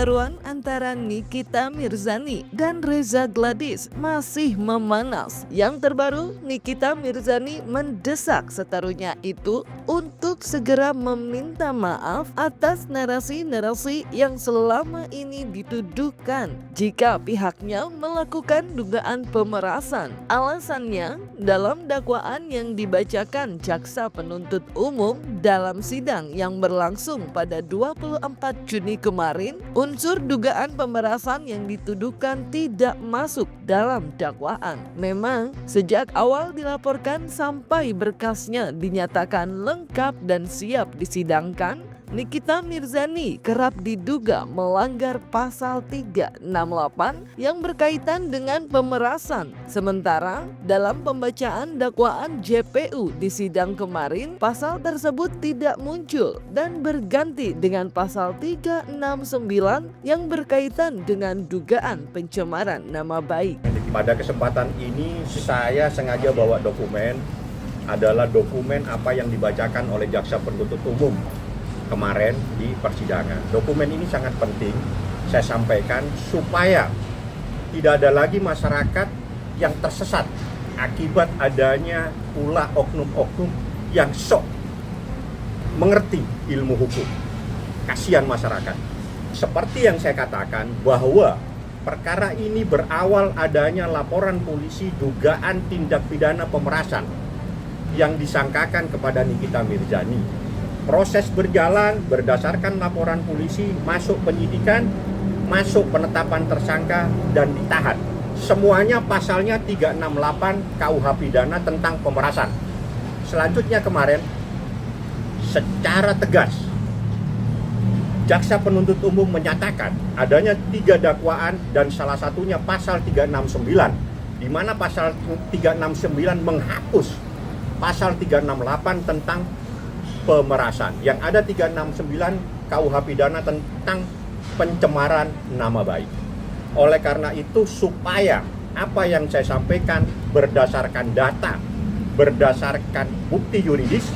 perseteruan antara Nikita Mirzani dan Reza Gladys masih memanas. Yang terbaru, Nikita Mirzani mendesak seterunya itu untuk segera meminta maaf atas narasi-narasi yang selama ini dituduhkan jika pihaknya melakukan dugaan pemerasan. Alasannya, dalam dakwaan yang dibacakan jaksa penuntut umum dalam sidang yang berlangsung pada 24 Juni kemarin, unsur dugaan pemerasan yang dituduhkan tidak masuk dalam dakwaan. Memang, sejak awal dilaporkan sampai berkasnya dinyatakan lengkap dan siap disidangkan, Nikita Mirzani kerap diduga melanggar pasal 368 yang berkaitan dengan pemerasan. Sementara dalam pembacaan dakwaan JPU di sidang kemarin, pasal tersebut tidak muncul dan berganti dengan pasal 369 yang berkaitan dengan dugaan pencemaran nama baik. Pada kesempatan ini saya sengaja bawa dokumen, adalah dokumen apa yang dibacakan oleh jaksa penuntut umum kemarin di persidangan. Dokumen ini sangat penting saya sampaikan supaya tidak ada lagi masyarakat yang tersesat akibat adanya ulah oknum-oknum yang sok mengerti ilmu hukum. Kasihan masyarakat. Seperti yang saya katakan bahwa perkara ini berawal adanya laporan polisi dugaan tindak pidana pemerasan yang disangkakan kepada Nikita Mirzani. Proses berjalan berdasarkan laporan polisi, masuk penyidikan, masuk penetapan tersangka, dan ditahan. Semuanya pasalnya 368 KUH pidana tentang pemerasan. Selanjutnya kemarin, secara tegas, jaksa penuntut umum menyatakan adanya 3 dakwaan dan salah satunya pasal 369, di mana pasal 369 menghapus pasal 368 tentang pemerasan. Yang ada 369 KUH pidana tentang pencemaran nama baik. Oleh karena itu, supaya apa yang saya sampaikan berdasarkan data, berdasarkan bukti yuridis,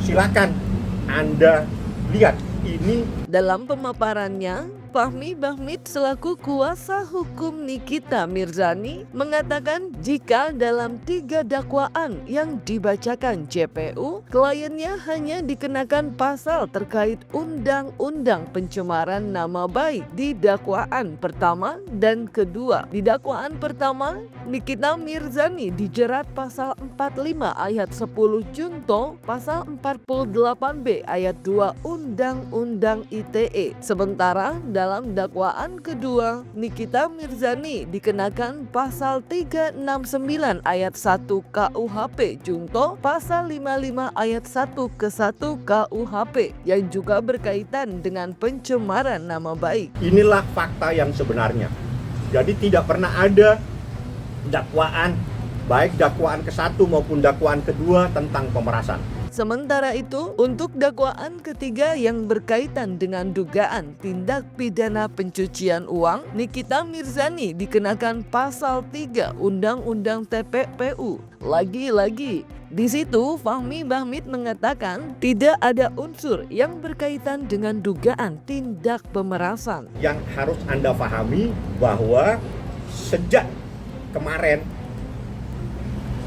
silakan Anda lihat ini. Dalam pemaparannya, Fahmi Bahmid selaku kuasa hukum Nikita Mirzani mengatakan jika dalam 3 dakwaan yang dibacakan JPU, kliennya hanya dikenakan pasal terkait undang-undang pencemaran nama baik di dakwaan pertama dan kedua. Di dakwaan pertama, Nikita Mirzani dijerat pasal 45 ayat 10 Junto, pasal 48B ayat 2 Undang-Undang ITE. Sementara dalam dakwaan kedua, Nikita Mirzani dikenakan pasal 369 ayat 1 KUHP Junto, pasal 55 ayat 1 ke 1 KUHP yang juga berkaitan dengan pencemaran nama baik. Inilah fakta yang sebenarnya. Jadi tidak pernah ada dakwaan, baik dakwaan ke-1 maupun dakwaan kedua tentang pemerasan. Sementara itu, untuk dakwaan ketiga yang berkaitan dengan dugaan tindak pidana pencucian uang, Nikita Mirzani dikenakan pasal 3 Undang-Undang TPPU. Lagi-lagi, di situ Fahmi Bahmid mengatakan tidak ada unsur yang berkaitan dengan dugaan tindak pemerasan. Yang harus Anda pahami bahwa sejak kemarin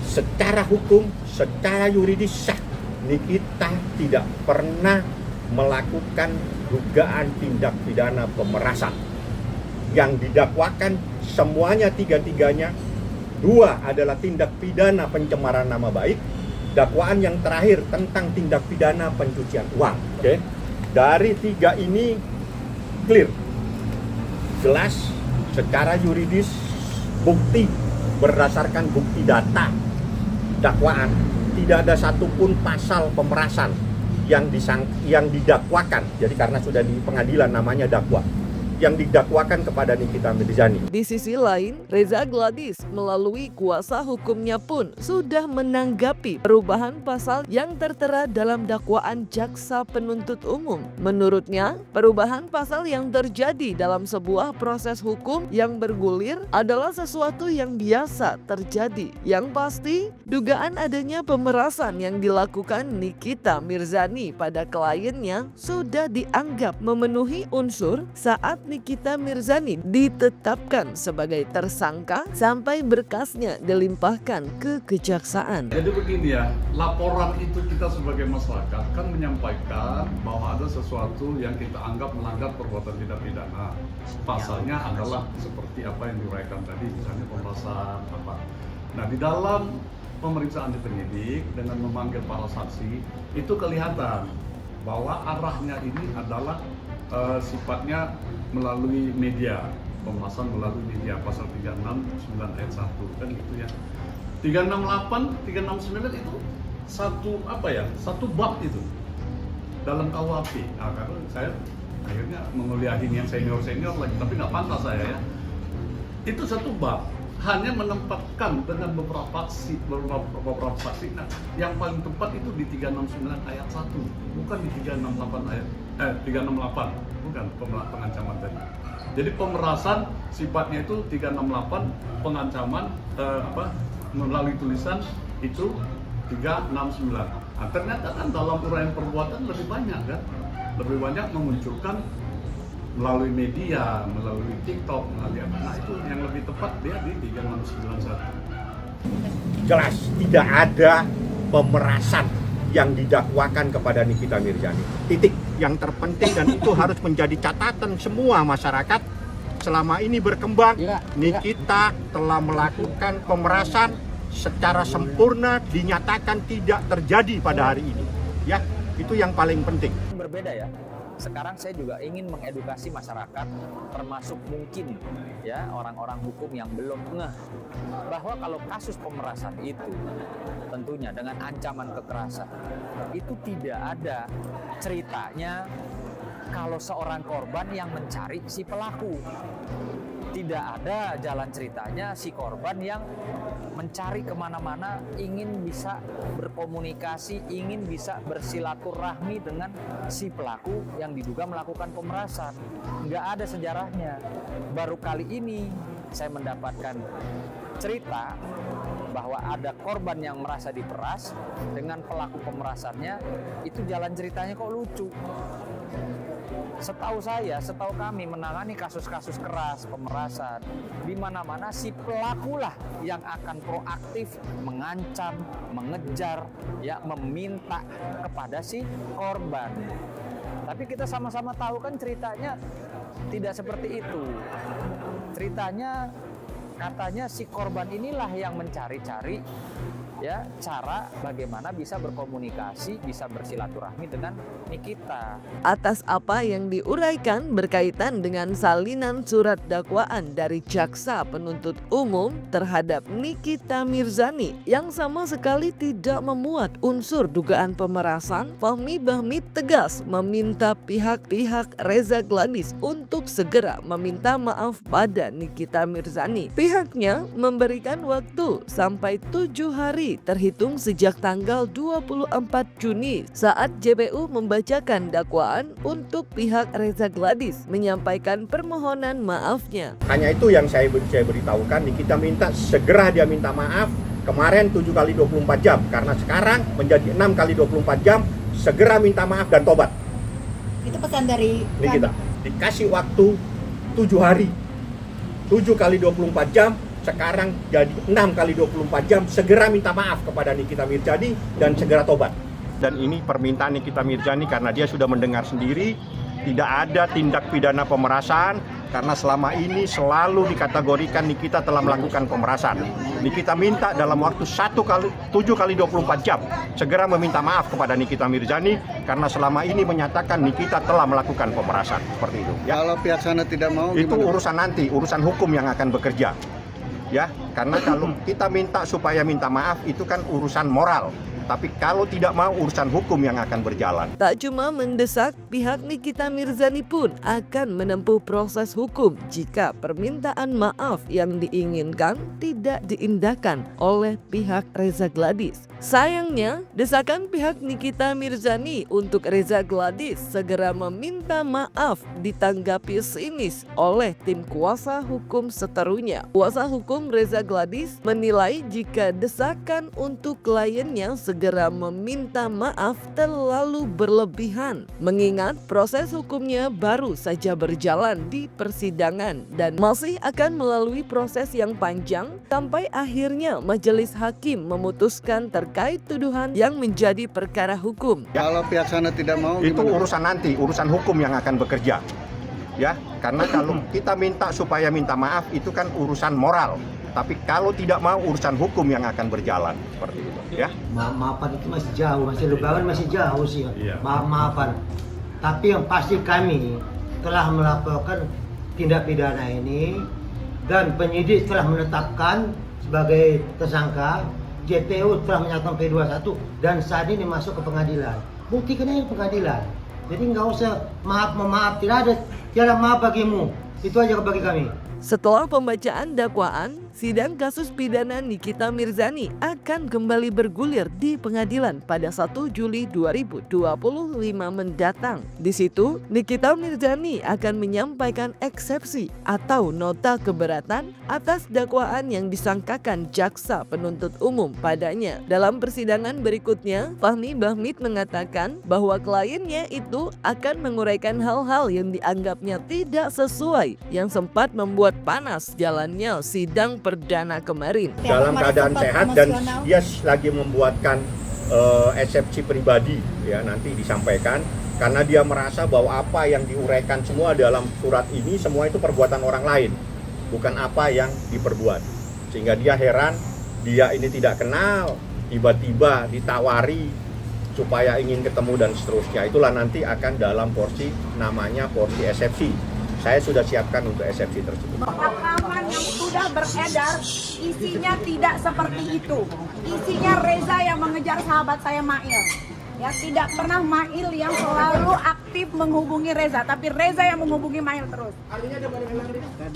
secara hukum, secara yuridis sah, Nikita tidak pernah melakukan dugaan tindak pidana pemerasan. Yang didakwakan semuanya 3-tiganya, 2 adalah tindak pidana pencemaran nama baik, dakwaan yang terakhir tentang tindak pidana pencucian uang. Oke. Dari 3 ini clear, jelas secara yuridis, bukti berdasarkan bukti data dakwaan. Tidak ada satupun pasal pemerasan yang didakwakan. Jadi karena sudah di pengadilan namanya dakwa, yang didakwakan kepada Nikita Mirzani. Di sisi lain, Reza Gladys melalui kuasa hukumnya pun sudah menanggapi perubahan pasal yang tertera dalam dakwaan jaksa penuntut umum. Menurutnya, perubahan pasal yang terjadi dalam sebuah proses hukum yang bergulir adalah sesuatu yang biasa terjadi. Yang pasti, dugaan adanya pemerasan yang dilakukan Nikita Mirzani pada kliennya sudah dianggap memenuhi unsur saat Nikita Mirzani ditetapkan sebagai tersangka sampai berkasnya dilimpahkan ke kejaksaan. Jadi begini ya, laporan itu kita sebagai masyarakat kan menyampaikan bahwa ada sesuatu yang kita anggap melanggar perbuatan tindak pidana. Pasalnya adalah seperti apa yang diuraikan tadi, misalnya pemerasan apa. Nah, di dalam pemeriksaan di penyidik dengan memanggil para saksi itu kelihatan bahwa arahnya ini adalah sifatnya melalui media, pemerasan melalui media, pasal 369 ayat 1 kan gitu ya. 368, 369 itu satu bab itu dalam KUHP. Nah, karena saya akhirnya menguliahin yang senior lagi, tapi nggak pantas saya ya. Itu satu bab, hanya menempatkan dengan beberapa saksi. Nah, yang paling tepat itu di 369 ayat 1, bukan di 368 bukan pengancaman tadi. Jadi pemerasan sifatnya itu 368, pengancaman melalui tulisan itu 369. Nah, ternyata kan dalam uraian perbuatan lebih banyak kan, lebih banyak memunculkan melalui media, melalui TikTok, melalui apa. Nah, itu yang lebih tepat dia di 3691. Jelas tidak ada pemerasan yang didakwakan kepada Nikita Mirzani. Titik. Yang terpenting dan itu harus menjadi catatan semua masyarakat. Selama ini berkembang, Nikita telah melakukan pemerasan secara sempurna, dinyatakan tidak terjadi pada hari ini. Ya, itu yang paling penting. Berbeda ya. Sekarang saya juga ingin mengedukasi masyarakat, termasuk mungkin ya orang-orang hukum yang belum ngeh bahwa kalau kasus pemerasan itu tentunya dengan ancaman kekerasan itu tidak ada ceritanya kalau seorang korban yang mencari si pelaku. Tidak ada jalan ceritanya si korban yang mencari kemana-mana, ingin bisa berkomunikasi, ingin bisa bersilaturahmi dengan si pelaku yang diduga melakukan pemerasan. Nggak ada sejarahnya. Baru kali ini saya mendapatkan cerita bahwa ada korban yang merasa diperas dengan pelaku pemerasannya, itu jalan ceritanya kok lucu. Setahu kami menangani kasus-kasus keras, pemerasan, di mana-mana si pelakulah yang akan proaktif mengancam, mengejar, ya meminta kepada si korban. Tapi kita sama-sama tahu kan ceritanya tidak seperti itu. Ceritanya katanya si korban inilah yang mencari-cari ya cara bagaimana bisa berkomunikasi, bisa bersilaturahmi dengan Nikita. Atas apa yang diuraikan berkaitan dengan salinan surat dakwaan dari jaksa penuntut umum terhadap Nikita Mirzani yang sama sekali tidak memuat unsur dugaan pemerasan, Fahmi Bahmid tegas meminta pihak-pihak Reza Gladys untuk segera meminta maaf pada Nikita Mirzani. Pihaknya memberikan waktu sampai 7 hari terhitung sejak tanggal 24 Juni saat JPU membacakan dakwaan untuk pihak Reza Gladys menyampaikan permohonan maafnya. Hanya itu yang saya beritahukan, Nikita minta segera dia minta maaf kemarin 7 kali 24 jam karena sekarang menjadi 6 kali 24 jam, segera minta maaf dan tobat. Itu pesan dari Nikita dikasih waktu 7 hari, 7 kali 24 jam, sekarang jadi 6 kali 24 jam, segera minta maaf kepada Nikita Mirzani dan segera tobat. Dan ini permintaan Nikita Mirzani karena dia sudah mendengar sendiri tidak ada tindak pidana pemerasan karena selama ini selalu dikategorikan Nikita telah melakukan pemerasan. Nikita minta dalam waktu 7 kali 24 jam segera meminta maaf kepada Nikita Mirzani karena selama ini menyatakan Nikita telah melakukan pemerasan. Seperti itu ya. Kalau pihak sana tidak mau itu gimana? urusan nanti, urusan hukum yang akan bekerja. Ya, karena kalau kita minta supaya minta maaf itu kan urusan moral. Tapi kalau tidak mau, urusan hukum yang akan berjalan. Tak cuma mendesak, pihak Nikita Mirzani pun akan menempuh proses hukum jika permintaan maaf yang diinginkan tidak diindahkan oleh pihak Reza Gladys. Sayangnya, desakan pihak Nikita Mirzani untuk Reza Gladys segera meminta maaf ditanggapi sinis oleh tim kuasa hukum seterunya. Kuasa hukum Reza Gladys menilai jika desakan untuk kliennya segera segera meminta maaf terlalu berlebihan, mengingat proses hukumnya baru saja berjalan di persidangan dan masih akan melalui proses yang panjang sampai akhirnya majelis hakim memutuskan terkait tuduhan yang menjadi perkara hukum. Kalau pihak sana tidak mau, Itu gimana? urusan nanti, urusan hukum yang akan bekerja. Ya, karena kalau kita minta supaya minta maaf itu kan urusan moral. Tapi kalau tidak mau urusan hukum yang akan berjalan seperti itu, ya. Maafan itu masih jauh, masih lebaran masih jauh sih. Iya. Maafan. Tapi yang pasti kami telah melaporkan tindak pidana ini dan penyidik telah menetapkan sebagai tersangka, JPU telah menyatakan P21 dan saat ini masuk ke pengadilan. Buktikan aja ke pengadilan. Jadi nggak usah maaf, tidak ada maaf bagimu. Itu aja bagi kami. Setelah pembacaan dakwaan, sidang kasus pidana Nikita Mirzani akan kembali bergulir di pengadilan pada 1 Juli 2025 mendatang. Di situ, Nikita Mirzani akan menyampaikan eksepsi atau nota keberatan atas dakwaan yang disangkakan jaksa penuntut umum padanya. Dalam persidangan berikutnya, Fahmi Bahmid mengatakan bahwa kliennya itu akan menguraikan hal-hal yang dianggapnya tidak sesuai yang sempat membuat panas jalannya sidang perdana kemarin. Dalam keadaan sehat dan dia lagi membuatkan eksepsi pribadi ya nanti disampaikan karena dia merasa bahwa apa yang diuraikan semua dalam surat ini semua itu perbuatan orang lain, bukan apa yang diperbuat. Sehingga dia heran, dia ini tidak kenal, tiba-tiba ditawari supaya ingin ketemu dan seterusnya. Itulah nanti akan dalam porsi namanya porsi eksepsi. Saya sudah siapkan untuk eksepsi tersebut. Rekaman yang sudah beredar isinya tidak seperti itu. Isinya Reza yang mengejar sahabat saya Mail. Ya, tidak pernah Mail yang selalu aktif menghubungi Reza, tapi Reza yang menghubungi Mail terus.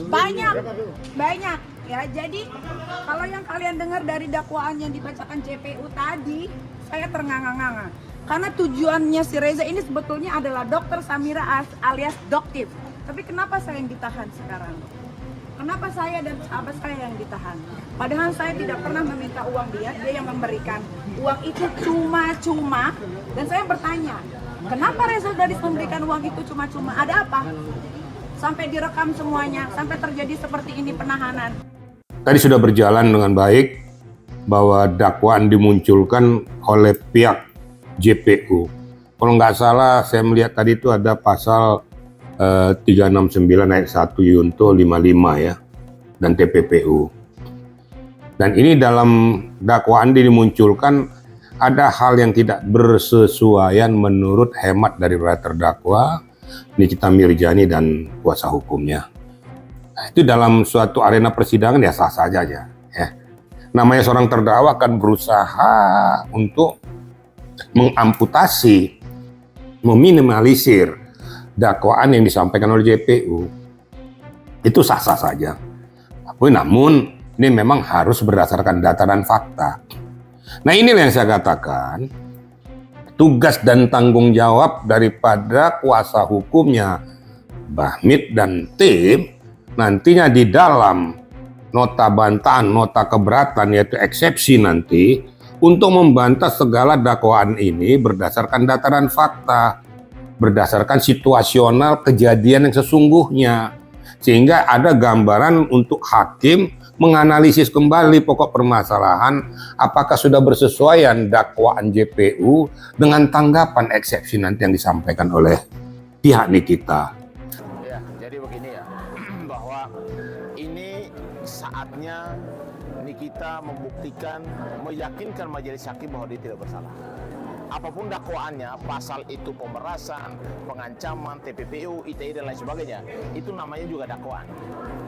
Banyak. Ya, jadi kalau yang kalian dengar dari dakwaan yang dibacakan JPU tadi, saya ternganga-nganga. Karena tujuannya si Reza ini sebetulnya adalah Dr. Samira alias Doktif. Tapi kenapa saya yang ditahan sekarang? Kenapa saya dan sahabat saya yang ditahan? Padahal saya tidak pernah meminta uang dia yang memberikan. Uang itu cuma-cuma. Dan saya bertanya, kenapa Reza Gladys memberikan uang itu cuma-cuma? Ada apa? Sampai direkam semuanya, sampai terjadi seperti ini penahanan. Tadi sudah berjalan dengan baik bahwa dakwaan dimunculkan oleh pihak JPU. Kalau nggak salah saya melihat tadi itu ada pasal 369 ayat 1 Yunto 55 ya dan TPPU. Dan ini dalam dakwaan dimunculkan ada hal yang tidak bersesuaian menurut hemat dari para terdakwa Nikita Mirzani dan kuasa hukumnya. Nah, itu dalam suatu arena persidangan ya sah saja ya. Namanya seorang terdakwa akan berusaha untuk mengamputasi, meminimalisir dakwaan yang disampaikan oleh JPU. Itu sah-sah saja. Tapi namun ini memang harus berdasarkan data dan fakta. Nah inilah yang saya katakan, tugas dan tanggung jawab daripada kuasa hukumnya Bahmid dan tim nantinya di dalam nota bantahan, nota keberatan yaitu eksepsi nanti untuk membantah segala dakwaan ini berdasarkan data dan fakta, berdasarkan situasional kejadian yang sesungguhnya, sehingga ada gambaran untuk hakim menganalisis kembali pokok permasalahan apakah sudah bersesuaian dakwaan JPU dengan tanggapan eksepsi nanti yang disampaikan oleh pihak Nikita. Ya, jadi begini ya, bahwa ini saatnya Nikita membuktikan, meyakinkan majelis hakim bahwa dia tidak bersalah. Apapun dakwaannya, pasal itu pemerasan, pengancaman, TPPU, ITE dan lain sebagainya, itu namanya juga dakwaan.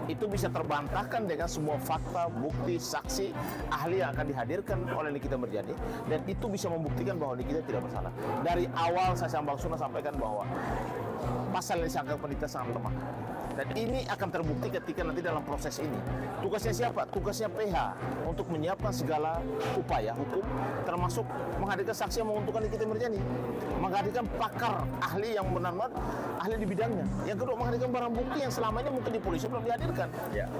Itu bisa terbantahkan dengan semua fakta, bukti, saksi, ahli yang akan dihadirkan oleh Nikita Mirzani, dan itu bisa membuktikan bahwa Nikita tidak bersalah. Dari awal saya Sambang Suna sampaikan bahwa pasal yang disangka penelitian sangat lemah. Dan ini akan terbukti ketika nanti dalam proses ini. Tugasnya siapa? Tugasnya PH untuk menyiapkan segala upaya hukum, termasuk menghadirkan saksi yang menguntungkan Nikita Mirzani, menghadirkan pakar ahli yang benar-benar ahli di bidangnya. Yang kedua, menghadirkan barang bukti yang selama ini mungkin di polisi belum dihadirkan.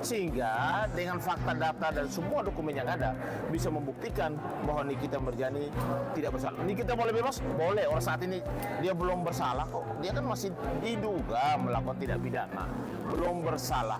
Sehingga dengan fakta, data, dan semua dokumen yang ada bisa membuktikan bahwa Nikita Mirzani tidak bersalah. Nikita boleh bebas? Boleh. Orang saat ini dia belum bersalah kok. Dia kan masih diduga melakukan tindak pidana. Belum bersalah.